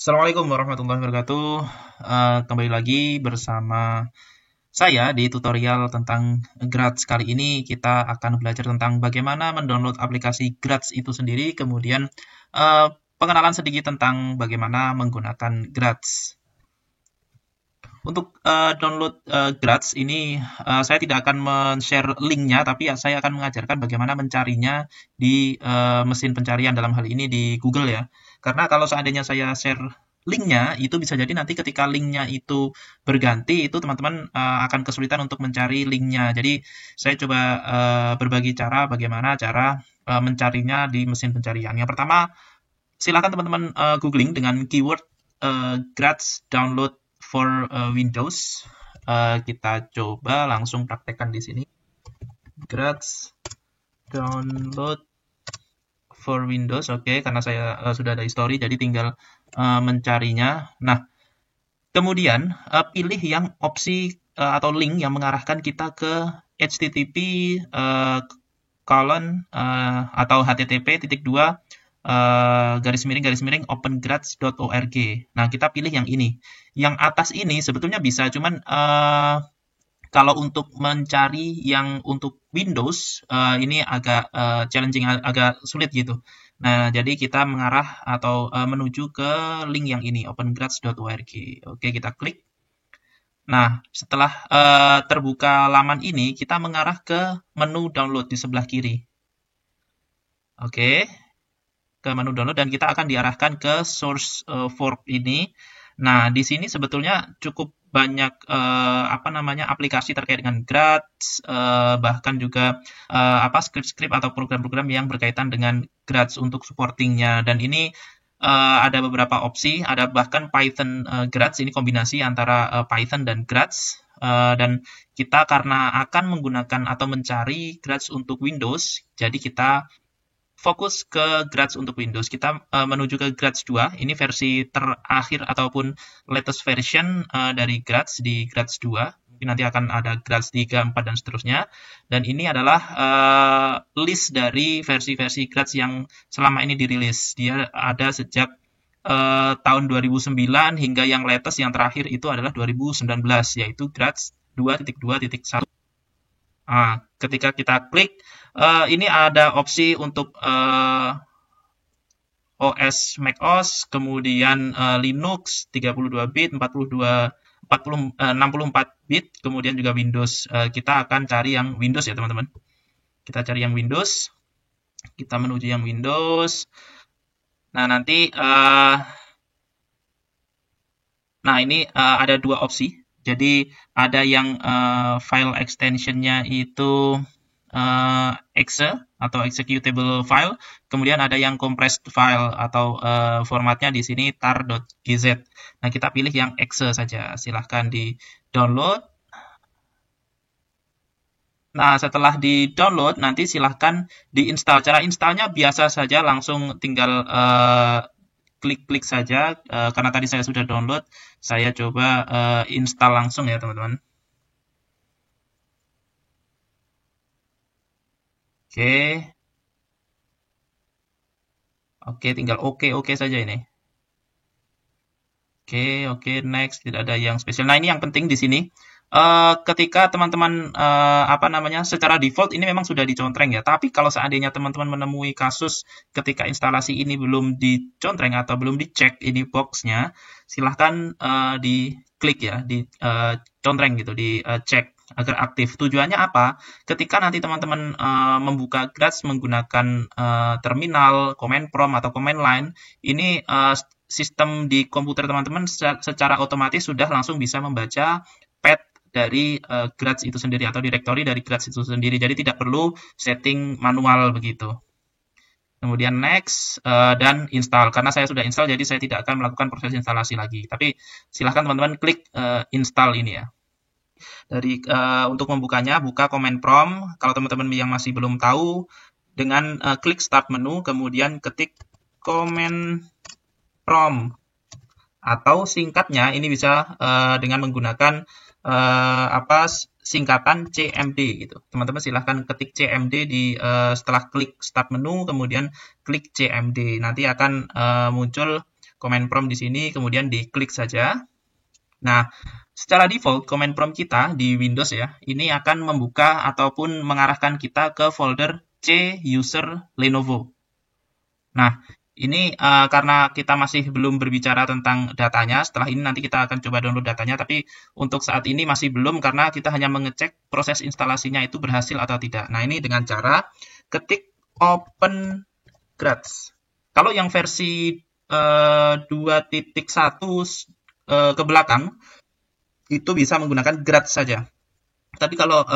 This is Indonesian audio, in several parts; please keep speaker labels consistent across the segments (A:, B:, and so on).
A: Assalamualaikum warahmatullahi wabarakatuh. Kembali lagi bersama saya di tutorial tentang Graz. Kali ini kita akan belajar tentang bagaimana mendownload aplikasi Graz itu sendiri, kemudian pengenalan sedikit tentang bagaimana menggunakan Graz. Untuk download Graz ini saya tidak akan men-share linknya, tapi saya akan mengajarkan bagaimana mencarinya di mesin pencarian, dalam hal ini di Google ya. Karena kalau seandainya saya share linknya, itu bisa jadi nanti ketika linknya itu berganti, itu teman-teman akan kesulitan untuk mencari linknya. Jadi saya coba berbagi cara bagaimana cara mencarinya di mesin pencarian. Yang pertama, silakan teman-teman googling dengan keyword Graz download for Windows. Kita coba langsung praktekkan di sini. Graz download for Windows. Oke, karena saya sudah ada history, jadi tinggal mencarinya. Nah, kemudian pilih yang opsi atau link yang mengarahkan kita ke http atau http:// garis miring opengraz.org. Nah, kita pilih yang ini. Yang atas ini sebetulnya bisa, cuman kalau untuk mencari yang untuk Windows, ini agak challenging, agak sulit gitu. Nah, jadi kita mengarah atau menuju ke link yang ini, opengraz.org. Oke, kita klik. Nah, setelah terbuka laman ini, kita mengarah ke menu download di sebelah kiri. Oke, ke menu download dan kita akan diarahkan ke source fork ini. Nah, di sini sebetulnya cukup banyak aplikasi terkait dengan Graz, bahkan juga script-script atau program-program yang berkaitan dengan Graz untuk supportingnya. Dan ini ada beberapa opsi, ada bahkan Python Graz, ini kombinasi antara Python dan Graz. Dan kita karena akan menggunakan atau mencari Graz untuk Windows, jadi kita fokus ke Graz untuk Windows. Kita menuju ke Graz 2. Ini versi terakhir ataupun latest version dari Graz di Graz 2. Mungkin nanti akan ada Graz 3, 4, dan seterusnya. Dan ini adalah list dari versi-versi Graz yang selama ini dirilis. Dia ada sejak tahun 2009 hingga yang latest, yang terakhir itu adalah 2019, yaitu Graz 2.2.1. Nah, ketika kita klik, ini ada opsi untuk OS macOS, kemudian Linux 32 bit, 64 bit, kemudian juga Windows. Kita akan cari yang Windows ya, teman-teman. Kita cari yang Windows. Kita menuju yang Windows. Nah, nanti ini ada dua opsi. Jadi ada yang file extension-nya itu exe atau executable file, kemudian ada yang compressed file atau formatnya di sini tar.gz. Nah, kita pilih yang exe saja. Silahkan di download. Nah, setelah di download nanti silahkan diinstal. Cara installnya biasa saja, langsung tinggal klik-klik saja. Karena tadi saya sudah download, saya coba install langsung ya, teman-teman. Oke, tinggal oke saja ini. Oke, next, tidak ada yang spesial. Nah, ini yang penting di sini. Ketika teman-teman secara default ini memang sudah dicontreng ya. Tapi kalau seandainya teman-teman menemui kasus ketika instalasi ini belum dicontreng atau belum dicek ini boxnya, silahkan diklik ya, dicontreng gitu, dicek agar aktif. Tujuannya apa? Ketika nanti teman-teman membuka Graz menggunakan terminal, command prompt atau command line, ini sistem di komputer teman-teman secara otomatis sudah langsung bisa membaca path dari Graz itu sendiri atau directory dari Graz itu sendiri. Jadi tidak perlu setting manual begitu. Kemudian next dan install. Karena saya sudah install, jadi saya tidak akan melakukan proses instalasi lagi. Tapi silahkan teman-teman klik install ini ya. Untuk membukanya, buka command prompt. Kalau teman-teman yang masih belum tahu, dengan klik start menu, kemudian ketik command prompt. Atau singkatnya, ini bisa dengan menggunakan singkatan CMD gitu. Teman-teman silahkan ketik CMD setelah klik start menu, kemudian klik CMD. Nanti akan muncul command prompt di sini, kemudian diklik saja. Nah, secara default command prompt kita di Windows ya, ini akan membuka ataupun mengarahkan kita ke folder C user Lenovo. Nah, ini karena kita masih belum berbicara tentang datanya, setelah ini nanti kita akan coba download datanya, tapi untuk saat ini masih belum karena kita hanya mengecek proses instalasinya itu berhasil atau tidak. Nah, ini dengan cara ketik open Grads. Kalau yang versi 2.1 ke belakang, itu bisa menggunakan Grads saja. Tapi kalau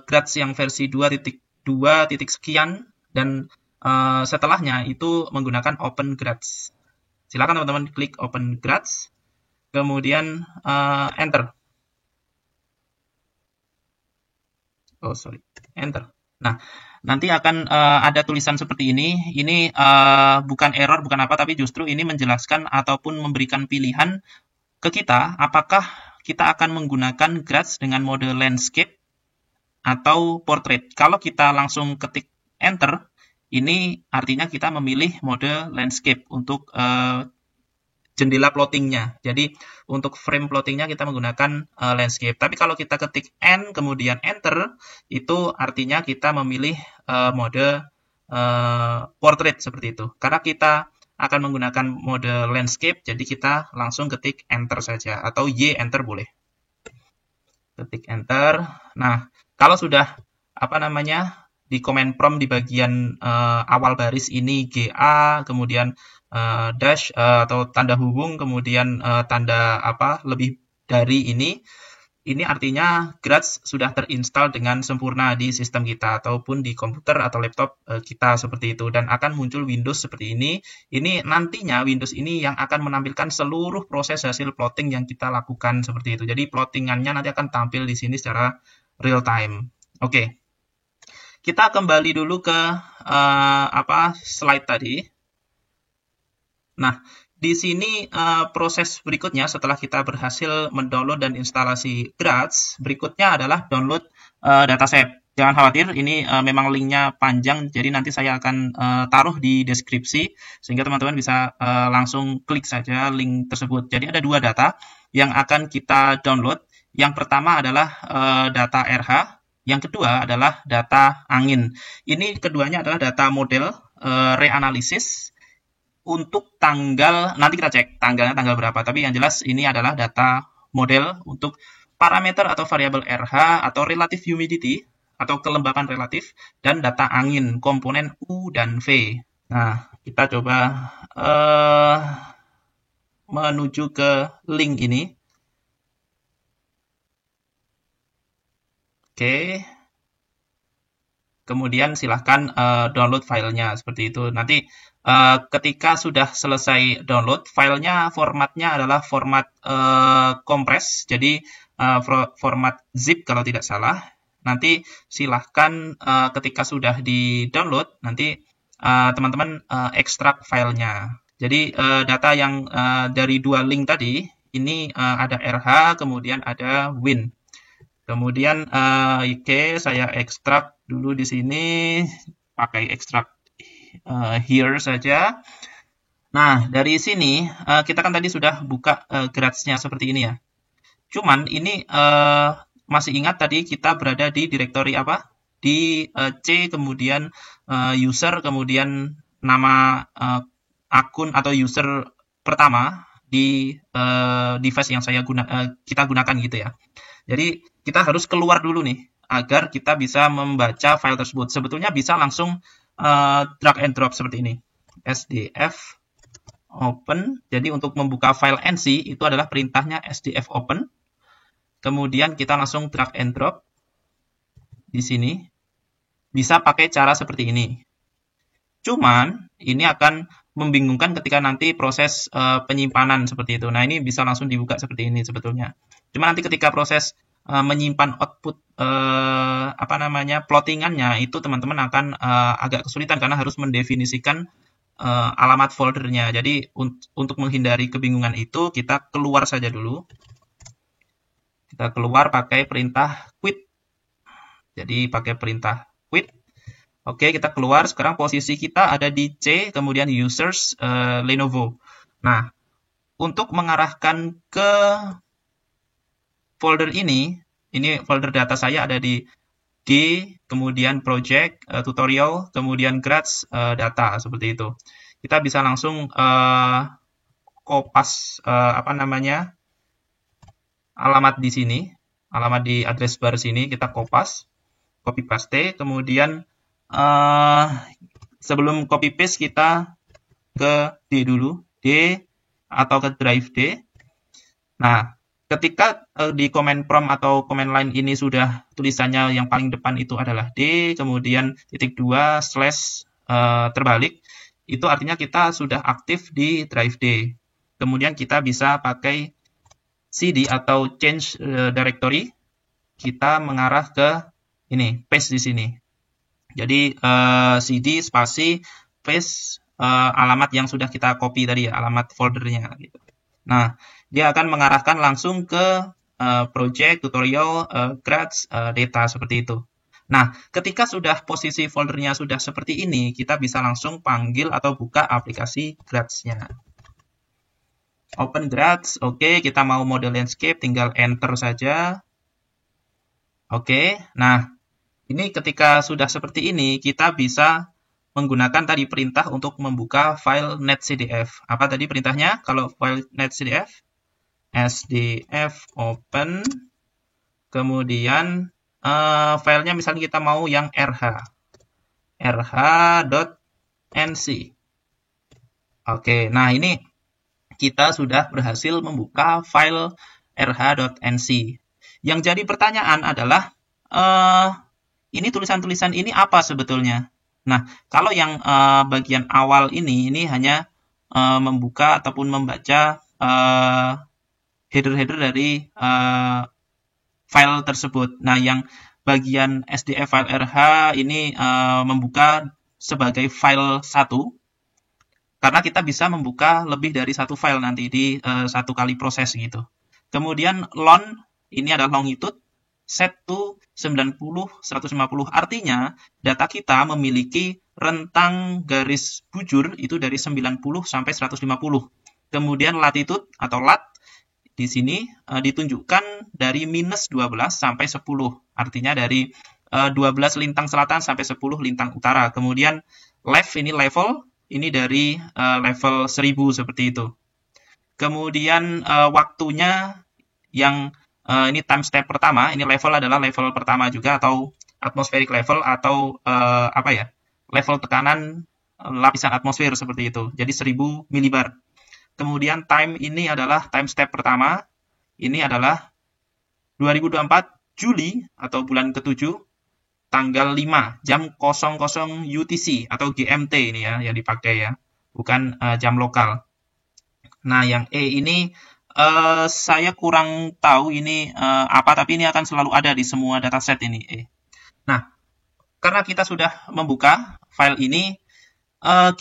A: Grads yang versi 2.2 sekian dan setelahnya itu menggunakan Open Grads. Silakan teman-teman klik Open Grads, kemudian Enter. Oh sorry, Enter. Nah, nanti akan ada tulisan seperti ini. Ini bukan error, bukan apa, tapi justru ini menjelaskan ataupun memberikan pilihan ke kita apakah kita akan menggunakan Grads dengan mode landscape atau portrait. Kalau kita langsung ketik Enter, ini artinya kita memilih mode landscape untuk jendela plottingnya. Jadi untuk frame plottingnya kita menggunakan landscape. Tapi kalau kita ketik N kemudian Enter, itu artinya kita memilih mode portrait seperti itu. Karena kita akan menggunakan mode landscape, jadi kita langsung ketik Enter saja. Atau Y Enter boleh. Ketik Enter. Nah, kalau sudah di command prompt di bagian awal baris ini GA, kemudian dash atau tanda hubung, kemudian tanda lebih dari ini artinya Grads sudah terinstall dengan sempurna di sistem kita ataupun di komputer atau laptop kita seperti itu, dan akan muncul Windows seperti ini. Ini nantinya Windows ini yang akan menampilkan seluruh proses hasil plotting yang kita lakukan seperti itu. Jadi plottingannya nanti akan tampil di sini secara real time. Oke. Kita kembali dulu ke slide tadi. Nah, di sini proses berikutnya setelah kita berhasil mendownload dan instalasi Grads, berikutnya adalah download dataset. Jangan khawatir, ini memang linknya panjang, jadi nanti saya akan taruh di deskripsi, sehingga teman-teman bisa langsung klik saja link tersebut. Jadi ada dua data yang akan kita download. Yang pertama adalah data RH, yang kedua adalah data angin. Ini keduanya adalah data model reanalisis untuk tanggal, nanti kita cek tanggalnya tanggal berapa, tapi yang jelas ini adalah data model untuk parameter atau variabel RH atau relative humidity atau kelembapan relatif, dan data angin komponen U dan V. Nah, kita coba menuju ke link ini. Oke. Kemudian silahkan download filenya seperti itu. Nanti ketika sudah selesai download, filenya formatnya adalah format kompres, jadi format zip kalau tidak salah. Nanti silahkan ketika sudah di-download, nanti teman-teman ekstrak filenya. Jadi data yang dari dua link tadi, ini ada RH, kemudian ada Win. Kemudian saya ekstrak dulu di sini, pakai ekstrak here saja. Nah, dari sini kita kan tadi sudah buka Grads-nya seperti ini ya. Cuman ini masih ingat tadi kita berada di direktori apa? Di C, kemudian user, kemudian nama akun atau user pertama di device yang kita gunakan gitu ya. Jadi kita harus keluar dulu nih agar kita bisa membaca file tersebut. Sebetulnya bisa langsung drag and drop seperti ini. SDF open. Jadi untuk membuka file NC itu adalah perintahnya SDF open. Kemudian kita langsung drag and drop di sini. Bisa pakai cara seperti ini. Cuman ini akan membingungkan ketika nanti proses penyimpanan seperti itu. Nah, ini bisa langsung dibuka seperti ini sebetulnya. Cuma nanti ketika proses menyimpan output plottingannya itu teman-teman akan agak kesulitan karena harus mendefinisikan alamat foldernya. Jadi untuk menghindari kebingungan itu kita keluar saja dulu. Kita keluar pakai perintah quit. Jadi pakai perintah quit. Oke, kita keluar. Sekarang posisi kita ada di C, kemudian users Lenovo. Nah, untuk mengarahkan ke folder ini folder data saya ada di D, kemudian project, tutorial, kemudian grads, data, seperti itu. Kita bisa langsung kopas alamat di sini, alamat di address bar sini kita kopas, copy paste, kemudian sebelum copy paste kita ke D dulu, D atau ke drive D. Nah, ketika di command prompt atau command line ini sudah tulisannya yang paling depan itu adalah D, kemudian /2 terbalik, itu artinya kita sudah aktif di drive D. Kemudian kita bisa pakai CD atau change directory, kita mengarah ke ini, paste di sini. Jadi CD spasi paste alamat yang sudah kita copy tadi, alamat foldernya gitu. Nah, dia akan mengarahkan langsung ke project, tutorial, grads, data, seperti itu. Nah, ketika sudah posisi foldernya sudah seperti ini, kita bisa langsung panggil atau buka aplikasi grads-nya. Open grads, oke, kita mau mode landscape, tinggal enter saja. Oke, nah, ini ketika sudah seperti ini, kita bisa menggunakan tadi perintah untuk membuka file netcdf. Apa tadi perintahnya? Kalau file netcdf, sdf open, kemudian filenya misalnya kita mau yang rh.nc. Oke, nah ini kita sudah berhasil membuka file rh.nc. Yang jadi pertanyaan adalah, ini tulisan-tulisan ini apa sebetulnya? Nah, kalau yang bagian awal ini hanya membuka ataupun membaca header-header dari file tersebut. Nah, yang bagian SDF file RH ini membuka sebagai file 1, karena kita bisa membuka lebih dari satu file nanti di satu kali proses gitu. Kemudian long, ini adalah longitude, set to 90-150, artinya data kita memiliki rentang garis bujur itu dari 90 sampai 150. Kemudian latitude atau lat di sini ditunjukkan dari -12 sampai 10, artinya dari 12 lintang selatan sampai 10 lintang utara. Kemudian left ini level, ini dari level 1000 seperti itu. Kemudian waktunya yang ini time step pertama, ini level adalah level pertama juga, atau atmospheric level, atau level tekanan lapisan atmosfer seperti itu. Jadi 1000 milibar. Kemudian time ini adalah time step pertama, ini adalah 2024 Juli atau bulan ke-7, tanggal 5, jam 00 UTC atau GMT ini ya yang dipakai ya, bukan jam lokal. Nah, yang E ini saya kurang tahu ini apa, tapi ini akan selalu ada di semua dataset ini. Nah, karena kita sudah membuka file ini,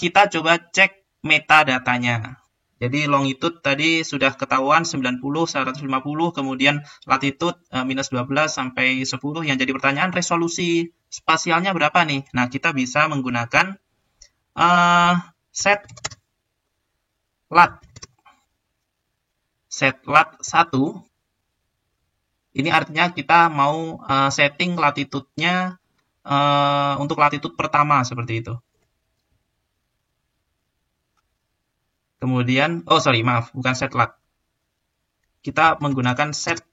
A: kita coba cek metadatanya. Jadi longitude tadi sudah ketahuan 90, 150, kemudian latitude -12 sampai 10. Yang jadi pertanyaan, resolusi spasialnya berapa nih? Nah, kita bisa menggunakan set lat 1, ini artinya kita mau setting latitude-nya untuk latitude pertama seperti itu. Kemudian, bukan set lat. Kita menggunakan set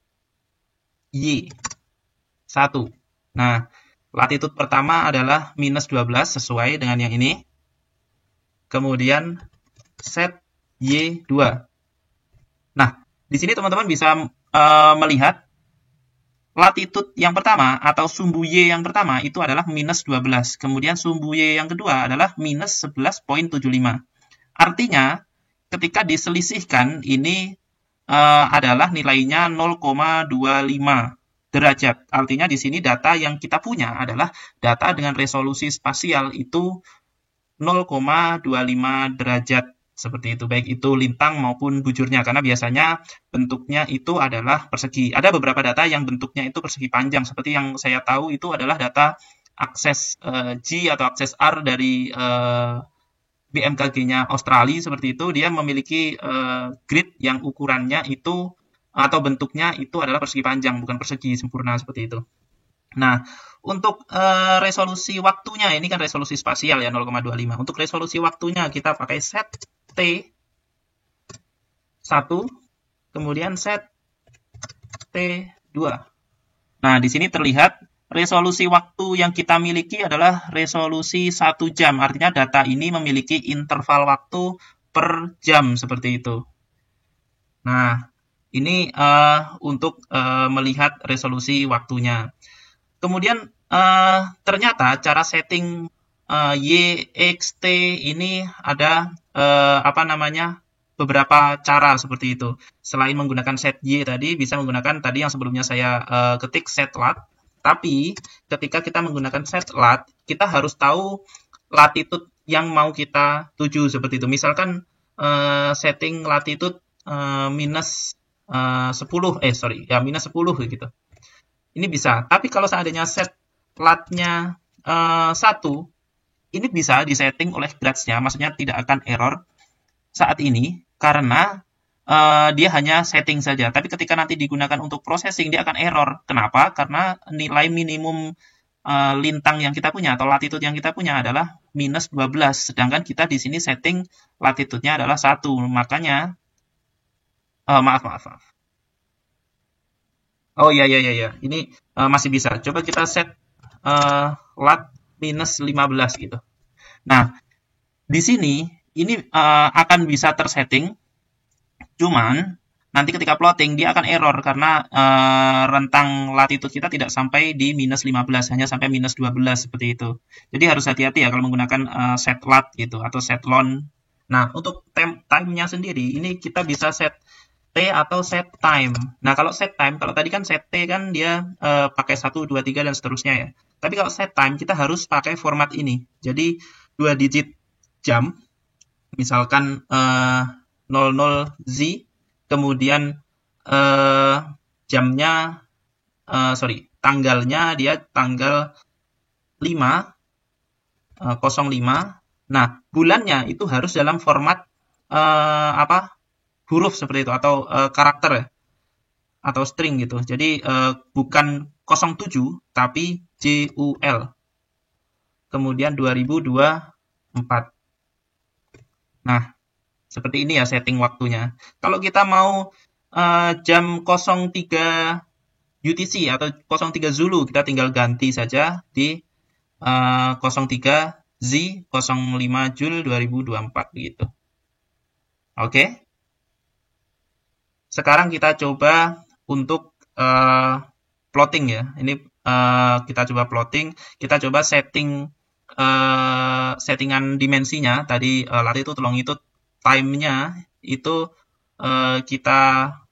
A: Y1. Nah, latitude pertama adalah -12 sesuai dengan yang ini. Kemudian set Y2. Nah, di sini teman-teman bisa melihat latitude yang pertama atau sumbu Y yang pertama itu adalah -12. Kemudian sumbu Y yang kedua adalah -11.75. Artinya, ketika diselisihkan ini adalah nilainya 0,25 derajat. Artinya di sini data yang kita punya adalah data dengan resolusi spasial itu 0,25 derajat. Seperti itu, baik itu lintang maupun bujurnya, karena biasanya bentuknya itu adalah persegi. Ada beberapa data yang bentuknya itu persegi panjang, seperti yang saya tahu itu adalah data akses G atau akses R dari BMKG-nya Australia seperti itu, dia memiliki grid yang ukurannya itu atau bentuknya itu adalah persegi panjang, bukan persegi sempurna seperti itu. Nah, untuk resolusi waktunya, ini kan resolusi spasial ya 0,25. Untuk resolusi waktunya kita pakai set T 1, kemudian set T2. Nah, di sini terlihat resolusi waktu yang kita miliki adalah resolusi 1 jam. Artinya data ini memiliki interval waktu per jam seperti itu. Nah, ini untuk melihat resolusi waktunya. Kemudian ternyata cara setting YXT ini ada beberapa cara seperti itu. Selain menggunakan set Y tadi, bisa menggunakan tadi yang sebelumnya saya ketik set lat. Tapi ketika kita menggunakan set lat, kita harus tahu latitude yang mau kita tuju seperti itu. Misalkan setting latitude minus 10 gitu. Ini bisa. Tapi kalau seandainya set latnya 1, ini bisa disetting oleh Grudge-nya, maksudnya tidak akan error saat ini karena dia hanya setting saja. Tapi ketika nanti digunakan untuk processing, dia akan error. Kenapa? Karena nilai minimum lintang yang kita punya atau latitude yang kita punya adalah minus 12. Sedangkan kita di sini setting latitude-nya adalah 1. Makanya, maaf. Oh iya. Ini masih bisa. Coba kita set lat minus 15 gitu. Nah, di sini ini akan bisa tersetting, cuman nanti ketika plotting dia akan error karena rentang latitude kita tidak sampai di minus 15, hanya sampai minus 12 seperti itu. Jadi harus hati-hati ya kalau menggunakan set lat gitu atau set lon. Nah, untuk time-nya sendiri ini kita bisa set T atau set time. Nah, kalau set time, kalau tadi kan set T kan dia pakai 1, 2, 3 dan seterusnya ya. Tapi kalau set time kita harus pakai format ini. Jadi 2 digit jam, misalkan 00Z, kemudian tanggalnya dia tanggal 5, 05. Nah, bulannya itu harus dalam format huruf seperti itu atau karakter ya, atau string gitu. Jadi bukan 07 tapi JUL. Kemudian 2024. Nah, seperti ini ya setting waktunya. Kalau kita mau jam 03 UTC atau 03 Zulu, kita tinggal ganti saja di 03 Z 05 Jul 2024 gitu. Oke. Sekarang kita coba untuk plotting ya. Ini kita coba plotting. Kita coba settingan dimensinya. Tadi latitude, longitude, time-nya itu kita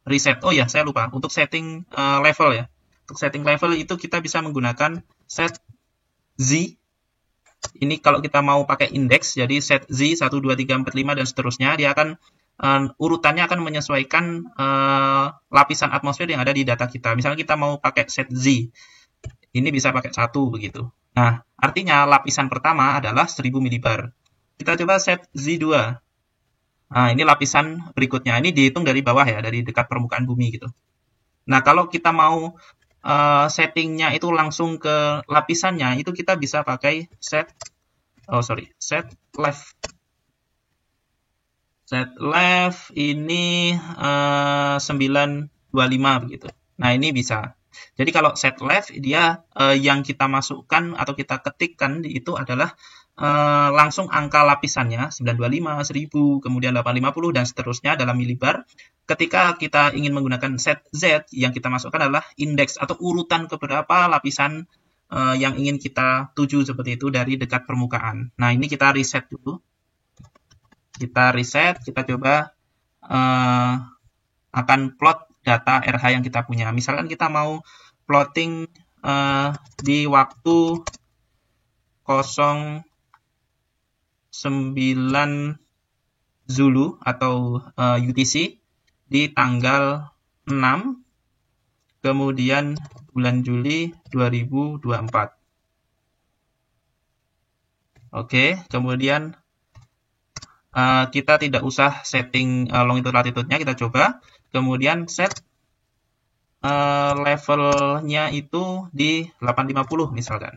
A: reset. Oh ya, saya lupa. Untuk setting level ya. Untuk setting level itu kita bisa menggunakan set Z. Ini kalau kita mau pakai indeks, jadi set Z 1, 2, 3, 4, 5 dan seterusnya, dia akan urutannya akan menyesuaikan lapisan atmosfer yang ada di data kita. Misalnya kita mau pakai set Z, ini bisa pakai 1 begitu. Nah, artinya lapisan pertama adalah 1000 milibar. Kita coba set Z2. Nah, ini lapisan berikutnya. Ini dihitung dari bawah ya, dari dekat permukaan bumi gitu. Nah, kalau kita mau settingnya itu langsung ke lapisannya, itu kita bisa pakai set left. Set left ini 925 begitu. Nah, ini bisa. Jadi kalau set left dia yang kita masukkan atau kita ketikkan itu adalah langsung angka lapisannya 925, 1000, kemudian 850 dan seterusnya dalam milibar. Ketika kita ingin menggunakan set Z, yang kita masukkan adalah indeks atau urutan keberapa lapisan yang ingin kita tuju seperti itu dari dekat permukaan. Nah, ini kita reset dulu. Kita reset, kita coba akan plot data RH yang kita punya. Misalkan kita mau plotting di waktu 09 Zulu atau UTC di tanggal 6 kemudian bulan Juli 2024. Oke, kemudian kita tidak usah setting longitude latitude-nya, kita coba. Kemudian set levelnya itu di 850 misalkan.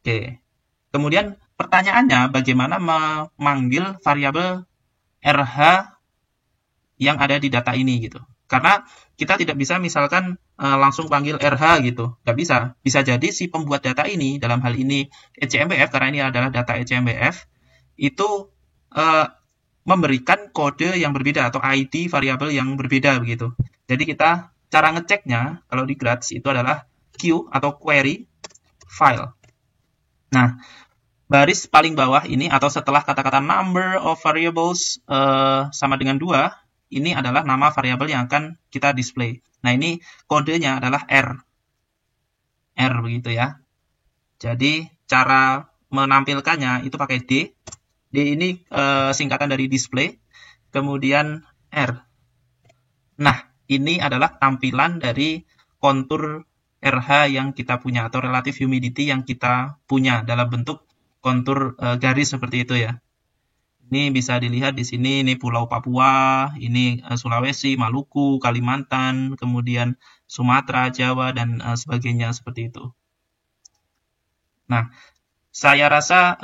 A: Oke. Kemudian pertanyaannya bagaimana memanggil variabel RH yang ada di data ini gitu. Karena kita tidak bisa misalkan langsung panggil RH gitu. Nggak bisa. Bisa jadi si pembuat data ini, dalam hal ini ECMBF, karena ini adalah data ECMBF, itu memberikan kode yang berbeda atau ID variabel yang berbeda begitu. Jadi kita cara ngeceknya kalau di Gradz itu adalah Q atau query file. Nah, baris paling bawah ini atau setelah kata-kata number of variables sama dengan 2, ini adalah nama variabel yang akan kita display. Nah, ini kodenya adalah R. R begitu ya. Jadi, cara menampilkannya itu pakai D. D ini singkatan dari display. Kemudian R. Nah, ini adalah tampilan dari kontur RH yang kita punya atau relative humidity yang kita punya dalam bentuk kontur garis seperti itu ya. Ini bisa dilihat di sini, ini Pulau Papua, ini Sulawesi, Maluku, Kalimantan, kemudian Sumatera, Jawa, dan sebagainya seperti itu. Nah, saya rasa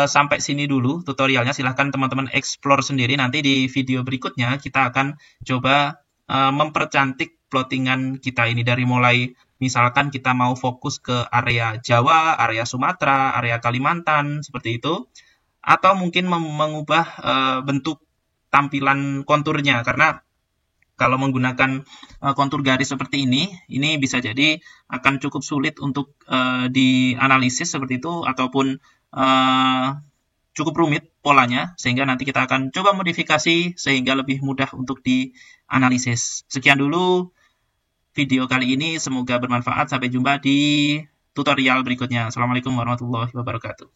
A: sampai sini dulu tutorialnya. Silahkan teman-teman explore sendiri. Nanti di video berikutnya kita akan coba mempercantik plottingan kita ini dari mulai misalkan kita mau fokus ke area Jawa, area Sumatera, area Kalimantan, seperti itu. Atau mungkin mengubah bentuk tampilan konturnya, karena kalau menggunakan kontur garis seperti ini bisa jadi akan cukup sulit untuk dianalisis seperti itu, ataupun cukup rumit polanya, sehingga nanti kita akan coba modifikasi sehingga lebih mudah untuk dianalisis. Sekian dulu video kali ini, semoga bermanfaat. Sampai jumpa di tutorial berikutnya. Assalamualaikum warahmatullahi wabarakatuh.